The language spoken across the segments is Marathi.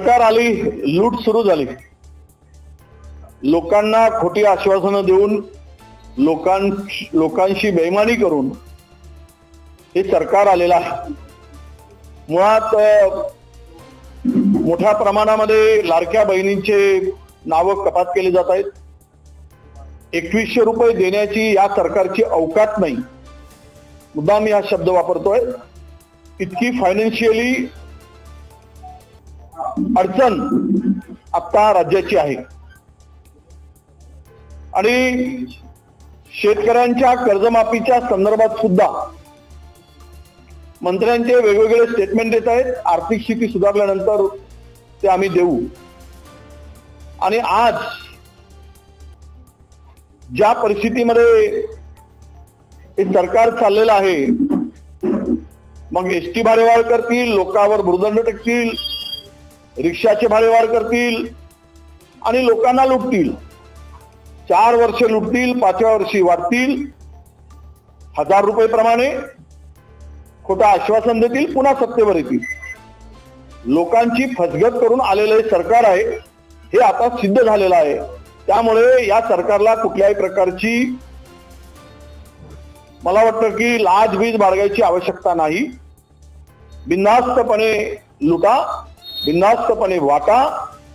सरकार आली, लूट सुरू झाली। लोकांना खोटी आश्वासनं देऊन लोकांशी बेईमानी करून हे सरकार आलेलं आहे। मुळात मोठ्या प्रमाणामध्ये लाडक्या बहिणींचे नाव कपात केले जात आहेत। 2100 रुपये देण्याची या सरकारची अवकात नाही। मुद्दाम मी हा शब्द वापरतोय। इतकी फायनान्शियली अडचण आता राज्याची आहे आणि शेतकऱ्यांच्या कर्जमाफीच्या संदर्भात सुद्धा मंत्र्यांचे वेगवेगळे स्टेटमेंट देत आहेत। आर्थिक स्थिती सुधारल्यानंतर ते आम्ही देऊ। आणि आज ज्या परिस्थितीमध्ये हे सरकार चाललेलं आहे, मग एसटी भाडे वाढ करतील, लोकांवर भुर्दंड टाकतील, रिक्षाचे भाडे वाढ करतील आणि लोकांना लुटतील। 4 वर्ष लुटतील, 5व्या वर्षी वाढतील 1000 रुपये प्रमाणे, खोटं आश्वासन देतील, पुन्हा सत्तेवर येतील। लोकांची फसगत करून आलेले सरकार आहे हे आता सिद्ध झालेलं आहे। त्यामुळे या सरकारला कुठल्याही प्रकारची मला वाटतं की लाजबीज बाळगायची आवश्यकता नाही। बिनधास्तपणे लुटा, बिनधास्तपणे वाटा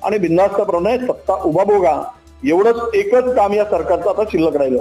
आणि बिनधास्तपणे सत्ता उभा भोगा, एवढंच एकच काम या सरकारचं आता शिल्लक राहिलं।